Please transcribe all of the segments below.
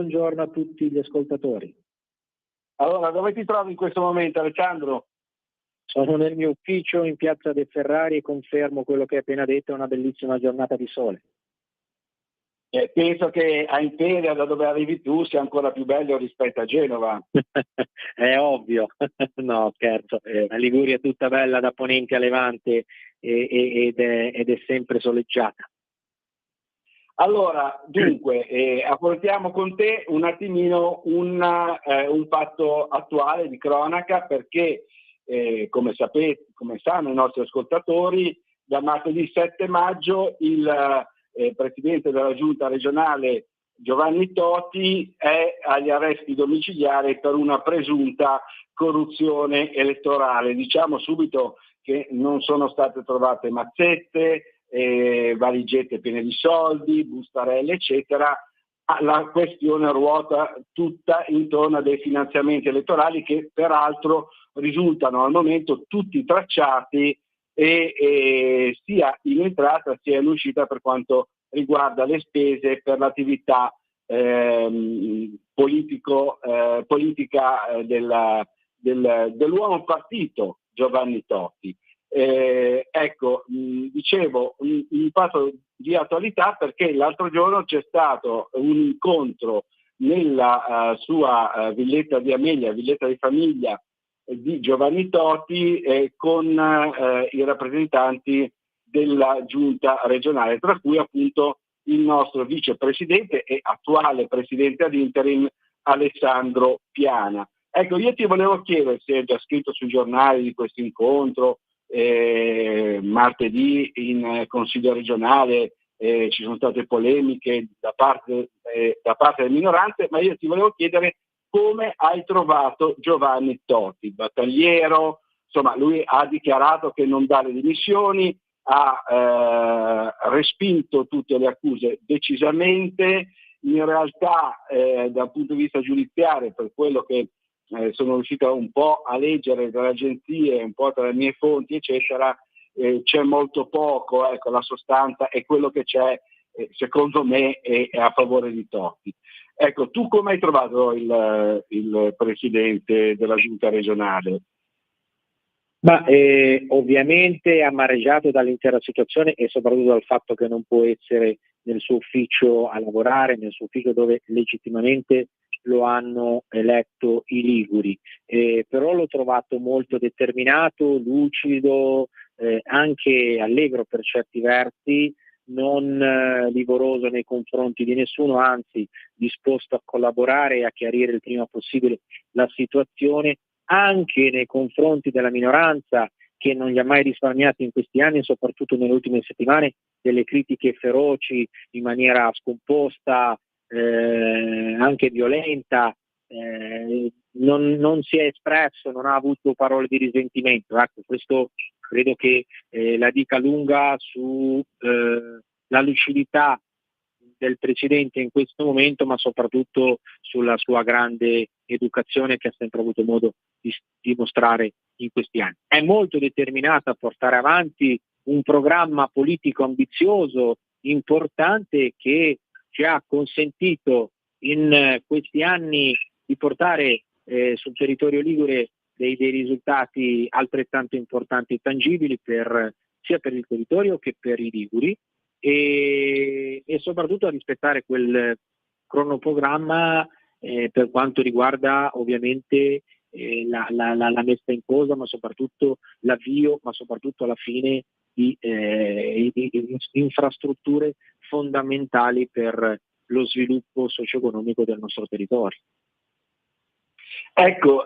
buongiorno a tutti gli ascoltatori. Allora, dove ti trovi in questo momento, Alessandro? Sono nel mio ufficio in Piazza dei Ferrari e confermo quello che hai appena detto, è una bellissima giornata di sole. Penso che a Imperia, da dove arrivi tu, sia ancora più bello rispetto a Genova. È ovvio, no scherzo, la Liguria è tutta bella da ponente a levante ed è sempre soleggiata. Allora, dunque, affrontiamo con te un attimino un fatto attuale di cronaca, perché come sanno i nostri ascoltatori, da martedì 7 maggio il Presidente della Giunta regionale Giovanni Toti è agli arresti domiciliari per una presunta corruzione elettorale. Diciamo subito che non sono state trovate mazzette, valigette piene di soldi, bustarelle, eccetera. La questione ruota tutta intorno a dei finanziamenti elettorali che peraltro risultano al momento tutti tracciati sia in entrata sia in uscita per quanto riguarda le spese per l'attività politica dell'uomo partito Giovanni Toti. Dicevo un fatto di attualità perché l'altro giorno c'è stato un incontro nella sua villetta di Amelia, villetta di famiglia di Giovanni Toti, con i rappresentanti della giunta regionale, tra cui appunto il nostro vicepresidente e attuale presidente ad interim Alessandro Piana. Ecco, io ti volevo chiedere se hai già scritto sui giornali di questo incontro. Martedì in Consiglio regionale ci sono state polemiche da parte delle minoranze, ma io ti volevo chiedere come hai trovato Giovanni Toti, battagliero, insomma lui ha dichiarato che non dà le dimissioni, ha respinto tutte le accuse decisamente. In realtà dal punto di vista giudiziario, per quello che sono riuscito un po' a leggere dalle agenzie, un po' tra le mie fonti, eccetera, c'è molto poco, ecco, la sostanza è quello che c'è, secondo me, è a favore di Toti. Ecco, tu come hai trovato il presidente della giunta regionale? Ma ovviamente amareggiato dall'intera situazione e soprattutto dal fatto che non può essere nel suo ufficio a lavorare, nel suo ufficio dove legittimamente lo hanno eletto i liguri, però l'ho trovato molto determinato, lucido, anche allegro per certi versi, non livoroso nei confronti di nessuno, anzi disposto a collaborare e a chiarire il prima possibile la situazione, anche nei confronti della minoranza che non gli ha mai risparmiato in questi anni e soprattutto nelle ultime settimane delle critiche feroci in maniera scomposta, anche violenta, non si è espresso, non ha avuto parole di risentimento. Ecco, questo credo che la dica lunga su la lucidità del Presidente in questo momento, ma soprattutto sulla sua grande educazione che ha sempre avuto modo di dimostrare in questi anni. È molto determinata a portare avanti un programma politico ambizioso, importante, che ci ha consentito in questi anni di portare sul territorio ligure dei risultati altrettanto importanti e tangibili sia per il territorio che per i liguri, e soprattutto a rispettare quel cronoprogramma per quanto riguarda ovviamente la messa in cosa, ma soprattutto l'avvio, ma soprattutto alla fine di infrastrutture fondamentali per lo sviluppo socio-economico del nostro territorio. Ecco,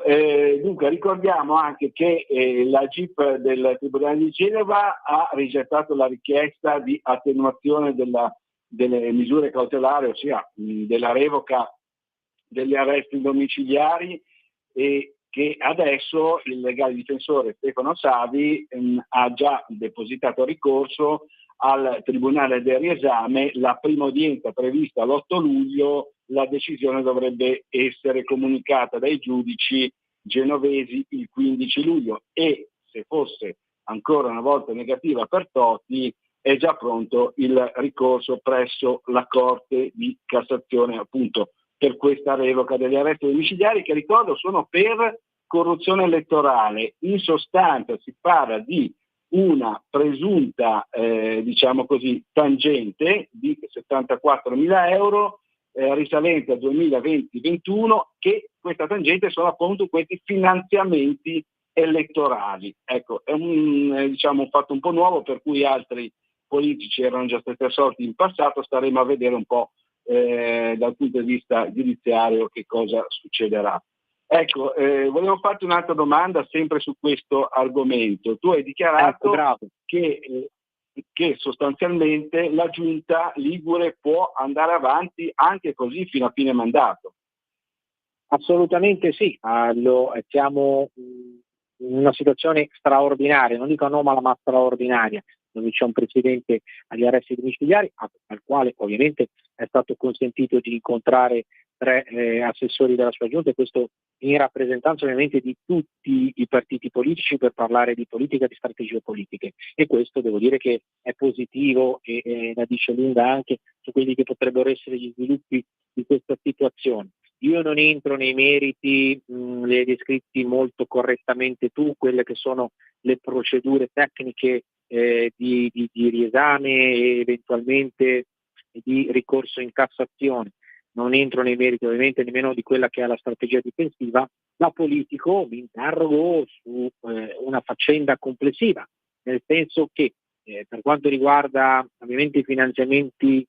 dunque ricordiamo anche che la GIP del Tribunale di Genova ha rigettato la richiesta di attenuazione delle misure cautelari, ossia della revoca degli arresti domiciliari, e che adesso il legale difensore Stefano Savi ha già depositato ricorso al Tribunale del riesame. La prima udienza prevista l'8 luglio, la decisione dovrebbe essere comunicata dai giudici genovesi il 15 luglio e, se fosse ancora una volta negativa per Toti, è già pronto il ricorso presso la Corte di Cassazione, appunto per questa revoca degli arresti domiciliari, che ricordo sono per corruzione elettorale. In sostanza si parla di una presunta diciamo così, tangente di 74.000 euro risalente al 2020-21, che questa tangente sono appunto questi finanziamenti elettorali. Ecco, è diciamo, un fatto un po' nuovo, per cui altri politici erano già stati assolti in passato. Staremo a vedere un po' dal punto di vista giudiziario che cosa succederà. Ecco, volevo farti un'altra domanda sempre su questo argomento. Tu hai dichiarato che sostanzialmente la giunta ligure può andare avanti anche così fino a fine mandato. Assolutamente sì, siamo in una situazione straordinaria, non dico anomala ma straordinaria, dove c'è un presidente agli arresti domiciliari, al quale ovviamente è stato consentito di incontrare 3 assessori della sua giunta, e questo in rappresentanza ovviamente di tutti i partiti politici, per parlare di politica, di strategie politiche, e questo devo dire che è positivo e la dice lunga anche su quelli che potrebbero essere gli sviluppi di questa situazione. Io non entro nei meriti, li hai descritti molto correttamente tu, quelle che sono le procedure tecniche di riesame e eventualmente di ricorso in Cassazione. Non entro nei meriti ovviamente nemmeno di quella che è la strategia difensiva. Da politico mi interrogo su una faccenda complessiva, nel senso che per quanto riguarda ovviamente i finanziamenti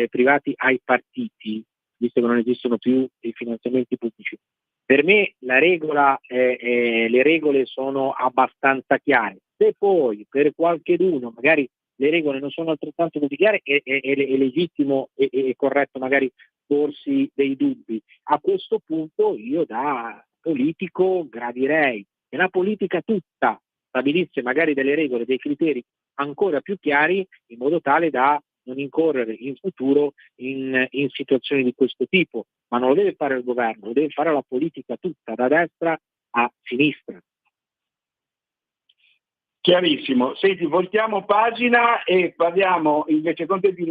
privati ai partiti, visto che non esistono più i finanziamenti pubblici, per me la regola, le regole sono abbastanza chiare. Se poi per qualcheduno magari le regole non sono altrettanto così chiare, è legittimo e corretto magari porsi dei dubbi. A questo punto io da politico gradirei che la politica tutta stabilisse magari delle regole, dei criteri ancora più chiari, in modo tale da non incorrere in futuro in situazioni di questo tipo. Ma non lo deve fare il governo, lo deve fare la politica tutta, da destra a sinistra. Chiarissimo. Senti, voltiamo pagina e parliamo invece con te di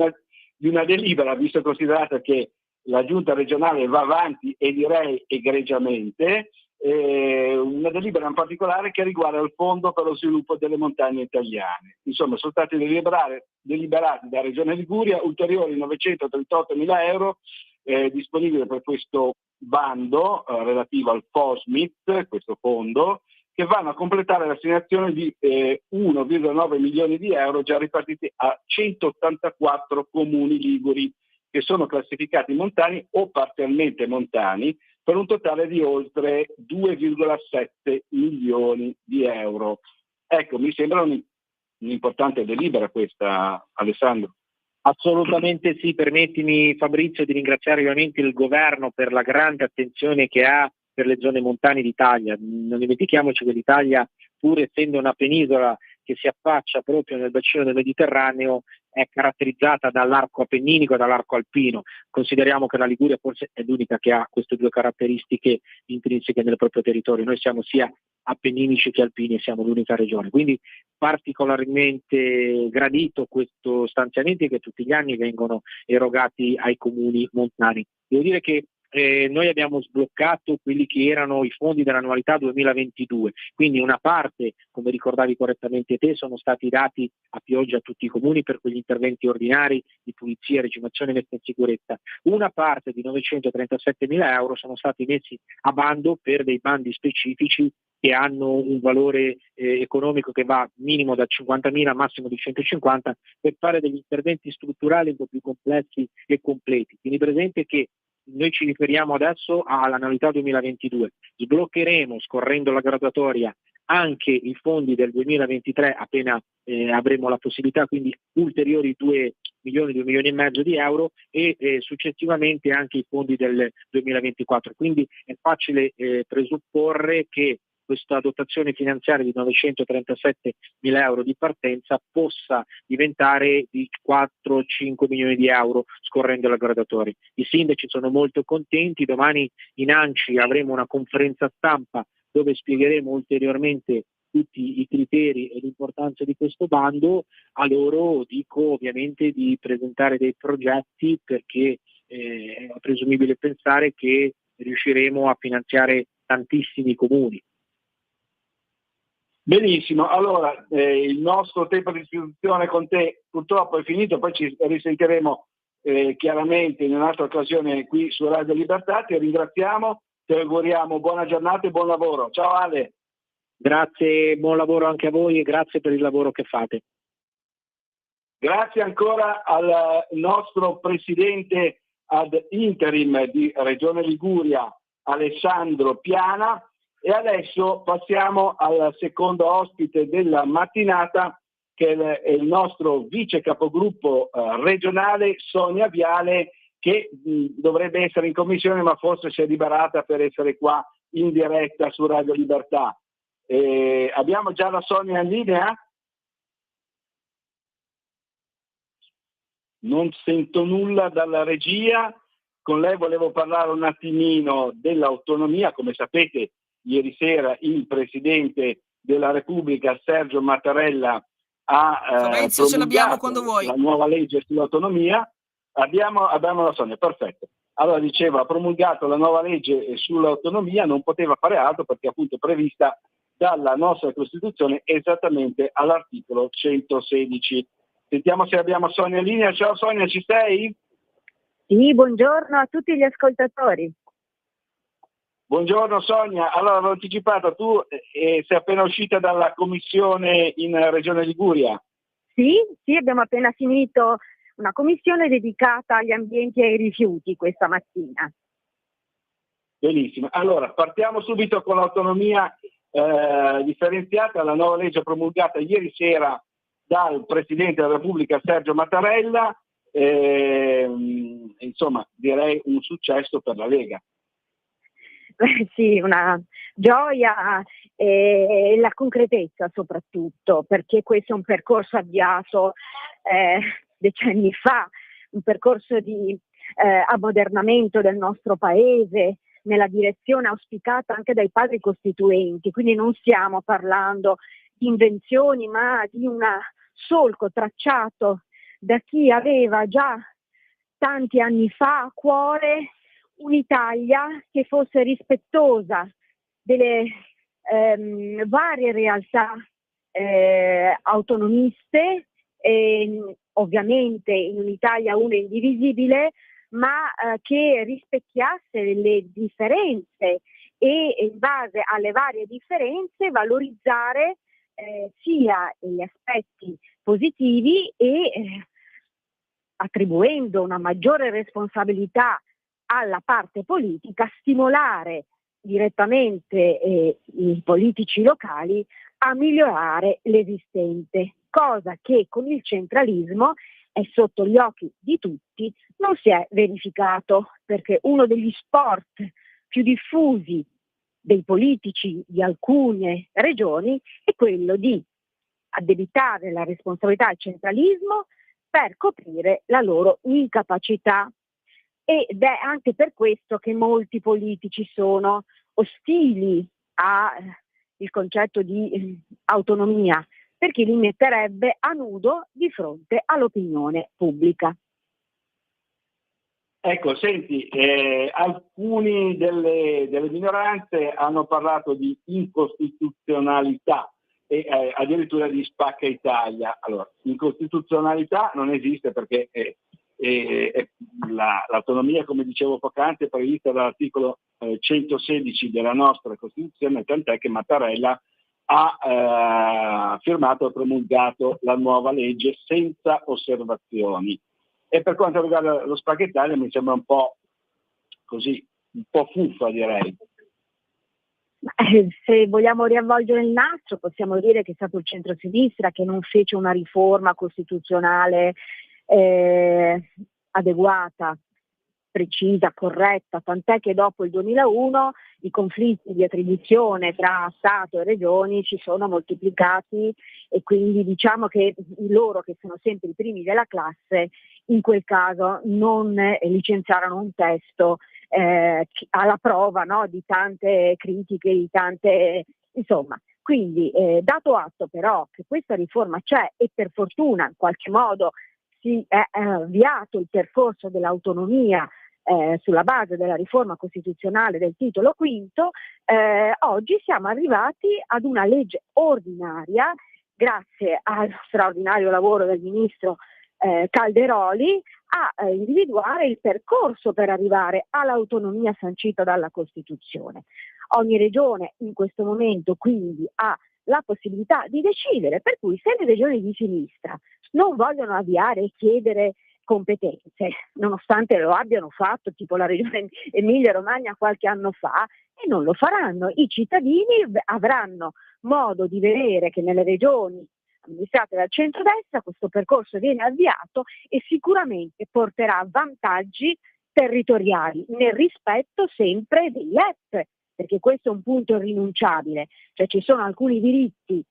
una delibera, visto e considerato che la giunta regionale va avanti, e direi egregiamente, una delibera in particolare che riguarda il Fondo per lo sviluppo delle montagne italiane. Insomma, sono stati deliberati da Regione Liguria ulteriori 938.000 euro disponibili per questo bando relativo al FOSMIT, questo fondo, che vanno a completare l'assegnazione di 1,9 milioni di euro già ripartiti a 184 comuni liguri che sono classificati montani o parzialmente montani, per un totale di oltre 2,7 milioni di euro. Ecco, mi sembra un'importante delibera questa, Alessandro. Assolutamente sì, permettimi Fabrizio di ringraziare ovviamente il governo per la grande attenzione che ha per le zone montane d'Italia. Non dimentichiamoci che l'Italia, pur essendo una penisola che si affaccia proprio nel bacino del Mediterraneo, è caratterizzata dall'arco appenninico e dall'arco alpino. Consideriamo che la Liguria forse è l'unica che ha queste due caratteristiche intrinseche nel proprio territorio. Noi siamo sia appenninici che alpini e siamo l'unica regione. Quindi particolarmente gradito questo stanziamento che tutti gli anni vengono erogati ai comuni montani. Devo dire che noi abbiamo sbloccato quelli che erano i fondi dell'annualità 2022, quindi una parte, come ricordavi correttamente te, sono stati dati a pioggia a tutti i comuni per quegli interventi ordinari di pulizia, regimazione e messa in sicurezza. Una parte di 937.000 euro sono stati messi a bando per dei bandi specifici che hanno un valore economico che va minimo da 50.000 a massimo di 150, per fare degli interventi strutturali un po' più complessi e completi. Tieni presente che noi ci riferiamo adesso all'annualità 2022, sbloccheremo scorrendo la graduatoria anche i fondi del 2023 appena avremo la possibilità, quindi ulteriori 2 milioni e mezzo di euro e successivamente anche i fondi del 2024. Quindi è facile presupporre che questa dotazione finanziaria di 937.000 euro di partenza possa diventare di 4-5 milioni di euro scorrendo la graduatoria. I sindaci sono molto contenti, domani in ANCI avremo una conferenza stampa dove spiegheremo ulteriormente tutti i criteri e l'importanza di questo bando. A loro dico ovviamente di presentare dei progetti, perché è presumibile pensare che riusciremo a finanziare tantissimi comuni. Benissimo, allora il nostro tempo di discussione con te purtroppo è finito, poi ci risentiremo chiaramente in un'altra occasione qui su Radio Libertà. Ti ringraziamo, ti auguriamo buona giornata e buon lavoro. Ciao Ale. Grazie, buon lavoro anche a voi e grazie per il lavoro che fate. Grazie ancora al nostro presidente ad interim di Regione Liguria, Alessandro Piana. E adesso passiamo al secondo ospite della mattinata, che è il nostro vice capogruppo regionale Sonia Viale, che dovrebbe essere in commissione ma forse si è liberata per essere qua in diretta su Radio Libertà. Abbiamo già la Sonia in linea? Non sento nulla dalla regia. Con lei volevo parlare un attimino dell'autonomia. Come sapete, ieri sera il Presidente della Repubblica, Sergio Mattarella, ha promulgato la nuova legge sull'autonomia. Abbiamo la Sonia, perfetto. Allora dicevo, ha promulgato la nuova legge sull'autonomia, non poteva fare altro perché appunto prevista dalla nostra Costituzione esattamente all'articolo 116. Sentiamo se abbiamo Sonia in linea. Ciao Sonia, ci sei? Sì, buongiorno a tutti gli ascoltatori. Buongiorno Sonia, allora l'ho anticipato, tu sei appena uscita dalla commissione in Regione Liguria? Sì, abbiamo appena finito una commissione dedicata agli ambienti e ai rifiuti questa mattina. Benissimo, allora partiamo subito con l'autonomia differenziata, la nuova legge promulgata ieri sera dal Presidente della Repubblica Sergio Mattarella, insomma direi un successo per la Lega. Sì, una gioia e la concretezza soprattutto, perché questo è un percorso avviato decenni fa, un percorso di ammodernamento del nostro paese nella direzione auspicata anche dai padri costituenti, quindi non stiamo parlando di invenzioni ma di un solco tracciato da chi aveva già tanti anni fa a cuore un'Italia che fosse rispettosa delle varie realtà autonomiste, ovviamente in un'Italia una indivisibile, ma che rispecchiasse le differenze e in base alle varie differenze valorizzare sia gli aspetti positivi e attribuendo una maggiore responsabilità alla parte politica, stimolare direttamente i politici locali a migliorare l'esistente, cosa che con il centralismo è sotto gli occhi di tutti, non si è verificato, perché uno degli sport più diffusi dei politici di alcune regioni è quello di addebitare la responsabilità al centralismo per coprire la loro incapacità. Ed è anche per questo che molti politici sono ostili al concetto di autonomia, perché li metterebbe a nudo di fronte all'opinione pubblica. Ecco, senti, alcuni delle minoranze hanno parlato di incostituzionalità e addirittura di spacca Italia. Allora, incostituzionalità non esiste perché l'autonomia, come dicevo poc'anzi, è prevista dall'articolo 116 della nostra Costituzione, tant'è che Mattarella ha firmato e promulgato la nuova legge senza osservazioni. E per quanto riguarda lo spacca Italia mi sembra un po' così, un po' fuffa direi. Se vogliamo riavvolgere il nastro possiamo dire che è stato il centro-sinistra che non fece una riforma costituzionale adeguata, precisa, corretta, tant'è che dopo il 2001 i conflitti di attribuzione tra Stato e Regioni si sono moltiplicati e quindi diciamo che loro, che sono sempre i primi della classe, in quel caso non licenziarono un testo alla prova, no, di tante critiche, di tante, insomma. Quindi dato atto però che questa riforma c'è e per fortuna in qualche modo si è avviato il percorso dell'autonomia sulla base della riforma costituzionale del titolo quinto, oggi siamo arrivati ad una legge ordinaria, grazie al straordinario lavoro del ministro Calderoli, a individuare il percorso per arrivare all'autonomia sancita dalla Costituzione. Ogni regione in questo momento quindi ha la possibilità di decidere, per cui se le regioni di sinistra non vogliono avviare e chiedere competenze, nonostante lo abbiano fatto, tipo la regione Emilia-Romagna qualche anno fa, e non lo faranno, i cittadini avranno modo di vedere che nelle regioni amministrate dal centrodestra questo percorso viene avviato e sicuramente porterà vantaggi territoriali nel rispetto sempre dei LEP, perché questo è un punto irrinunciabile, cioè ci sono alcuni diritti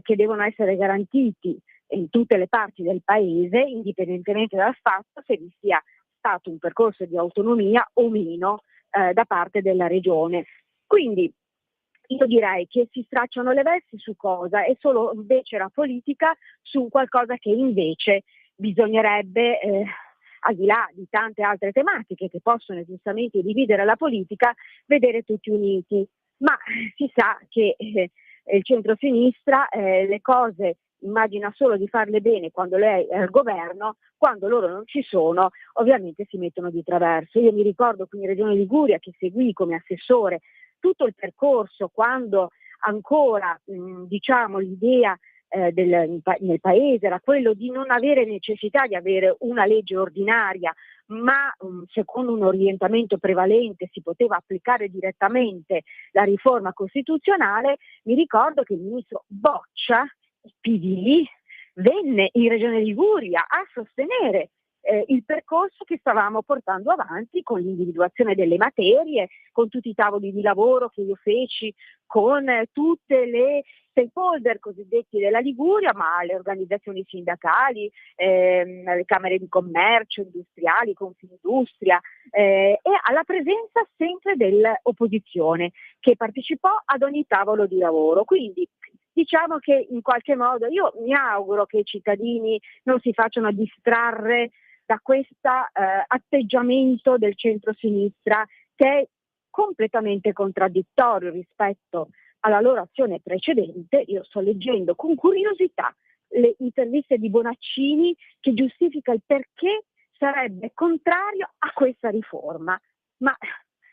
che devono essere garantiti in tutte le parti del paese, indipendentemente dal fatto se vi sia stato un percorso di autonomia o meno da parte della regione. Quindi io direi che si stracciano le vesti su cosa? È solo becera politica su qualcosa che invece bisognerebbe, al di là di tante altre tematiche che possono giustamente dividere la politica, vedere tutti uniti. Ma si sa che il centro-sinistra le cose immagina solo di farle bene quando lei è al governo, quando loro non ci sono ovviamente si mettono di traverso. Io mi ricordo qui in Regione Liguria che seguì come assessore tutto il percorso quando ancora l'idea nel paese era quello di non avere necessità di avere una legge ordinaria, ma secondo un orientamento prevalente si poteva applicare direttamente la riforma costituzionale. Mi ricordo che il ministro Boccia, PD, venne in Regione Liguria a sostenere il percorso che stavamo portando avanti con l'individuazione delle materie, con tutti i tavoli di lavoro che io feci, con tutte le stakeholder cosiddetti della Liguria, ma le organizzazioni sindacali, le camere di commercio, industriali, Confindustria, e alla presenza sempre dell'opposizione che partecipò ad ogni tavolo di lavoro. Quindi diciamo che in qualche modo io mi auguro che i cittadini non si facciano distrarre da questo atteggiamento del centro-sinistra che è completamente contraddittorio rispetto alla loro azione precedente. Io sto leggendo con curiosità le interviste di Bonaccini che giustifica il perché sarebbe contrario a questa riforma, ma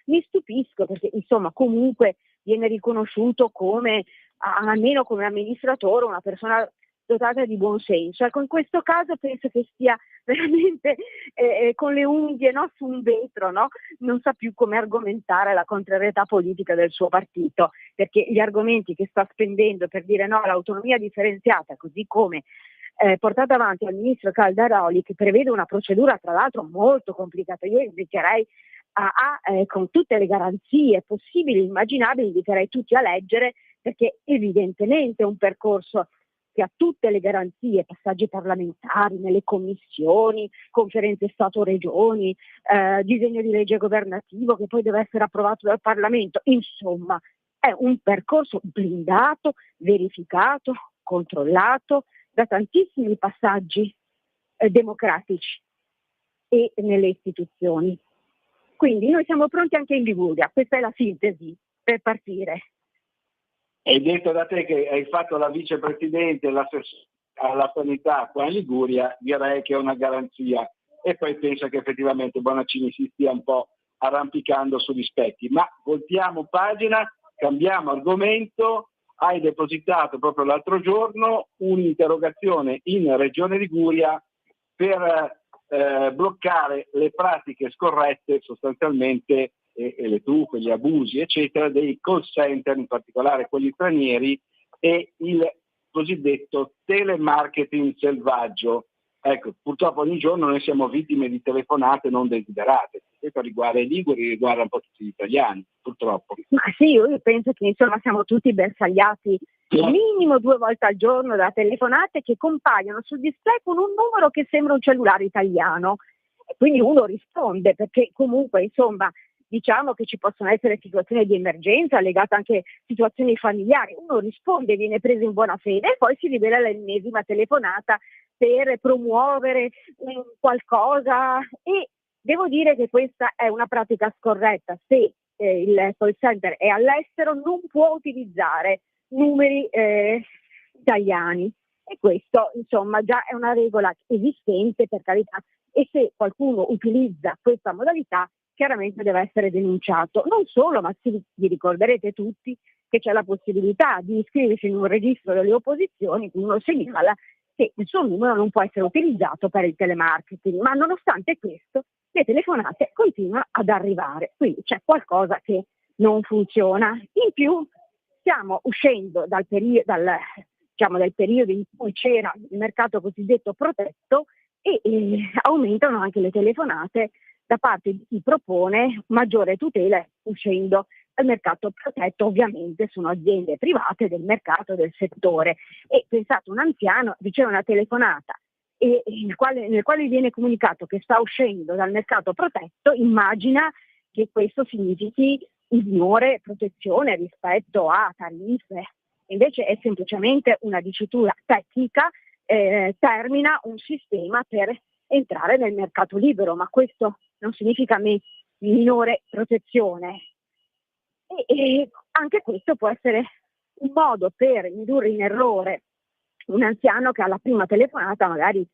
mi stupisco perché insomma comunque viene riconosciuto come almeno come amministratore una persona dotata di buon senso. Ecco, in questo caso penso che stia veramente con le unghie, no, su un vetro, no? Non sa più come argomentare la contrarietà politica del suo partito, perché gli argomenti che sta spendendo per dire no all'autonomia differenziata, così come portata avanti al ministro Calderoli, che prevede una procedura tra l'altro molto complicata, io inviterei con tutte le garanzie possibili e immaginabili, inviterei tutti a leggere, perché evidentemente è un percorso che ha tutte le garanzie, passaggi parlamentari nelle commissioni, conferenze Stato-Regioni, disegno di legge governativo che poi deve essere approvato dal Parlamento. Insomma, è un percorso blindato, verificato, controllato da tantissimi passaggi democratici e nelle istituzioni. Quindi noi siamo pronti anche in Liguria, questa è la sintesi per partire. Hai detto da te che hai fatto la vicepresidente alla sanità qua in Liguria, direi che è una garanzia, e poi penso che effettivamente Bonaccini si stia un po' arrampicando sugli specchi. Ma voltiamo pagina, cambiamo argomento. Hai depositato proprio l'altro giorno un'interrogazione in Regione Liguria per bloccare le pratiche scorrette sostanzialmente e le truffe, gli abusi eccetera dei call center, in particolare quelli stranieri, e il cosiddetto telemarketing selvaggio. Ecco, purtroppo ogni giorno noi siamo vittime di telefonate non desiderate. Questo riguarda i liguri, riguarda un po' tutti gli italiani, purtroppo. Ma sì, io penso che insomma siamo tutti bersagliati minimo 2 volte al giorno da telefonate che compaiono sul display con un numero che sembra un cellulare italiano. E quindi uno risponde, perché comunque insomma diciamo che ci possono essere situazioni di emergenza legate anche a situazioni familiari. Uno risponde, viene preso in buona fede e poi si rivela l'ennesima telefonata per promuovere qualcosa, e devo dire che questa è una pratica scorretta. Se il call center è all'estero non può utilizzare numeri italiani, e questo insomma già è una regola esistente, per carità, e se qualcuno utilizza questa modalità chiaramente deve essere denunciato. Non solo, ma vi ricorderete tutti che c'è la possibilità di iscriversi in un registro delle opposizioni, quindi uno segnala che il suo numero non può essere utilizzato per il telemarketing, ma nonostante questo le telefonate continuano ad arrivare, quindi c'è qualcosa che non funziona. In più stiamo uscendo dal periodo in cui c'era il mercato cosiddetto protetto, e aumentano anche le telefonate da parte di chi propone maggiore tutela uscendo dal mercato protetto. Ovviamente sono aziende private del mercato del settore, e pensate, un anziano riceve una telefonata nel quale viene comunicato che sta uscendo dal mercato protetto, immagina che questo significhi minore protezione rispetto a tariffe. Invece è semplicemente una dicitura tecnica, termina un sistema per entrare nel mercato libero, ma questo non significa minore protezione. E anche questo può essere un modo per indurre in errore un anziano che alla prima telefonata magari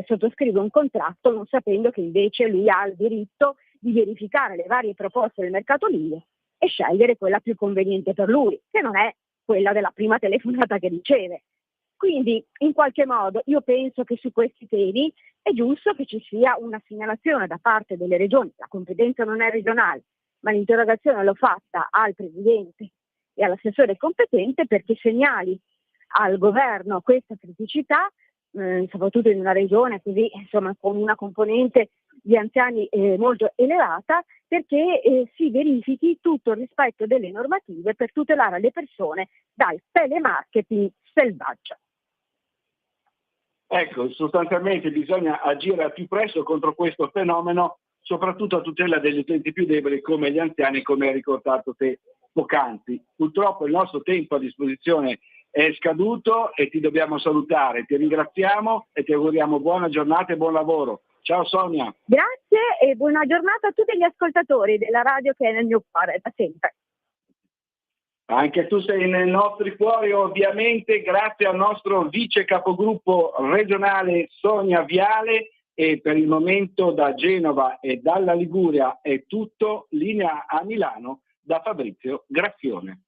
sottoscrive un contratto non sapendo che invece lui ha il diritto di verificare le varie proposte del mercato libero e scegliere quella più conveniente per lui, che non è quella della prima telefonata che riceve. Quindi in qualche modo io penso che su questi temi è giusto che ci sia una segnalazione da parte delle regioni. La competenza non è regionale, ma l'interrogazione l'ho fatta al Presidente e all'assessore competente perché segnali al governo questa criticità, soprattutto in una regione così, insomma, con una componente di anziani molto elevata, perché si verifichi tutto il rispetto delle normative per tutelare le persone dal telemarketing selvaggio. Ecco, sostanzialmente bisogna agire al più presto contro questo fenomeno, soprattutto a tutela degli utenti più deboli come gli anziani, come hai ricordato te poc'anzi. Purtroppo il nostro tempo a disposizione è scaduto e ti dobbiamo salutare. Ti ringraziamo e ti auguriamo buona giornata e buon lavoro. Ciao Sonia. Grazie e buona giornata a tutti gli ascoltatori della radio che è nel mio cuore da sempre. Anche tu sei nei nostri cuori, ovviamente, grazie al nostro vice capogruppo regionale Sonia Viale, e per il momento da Genova e dalla Liguria è tutto. Linea a Milano da Fabrizio Graffione.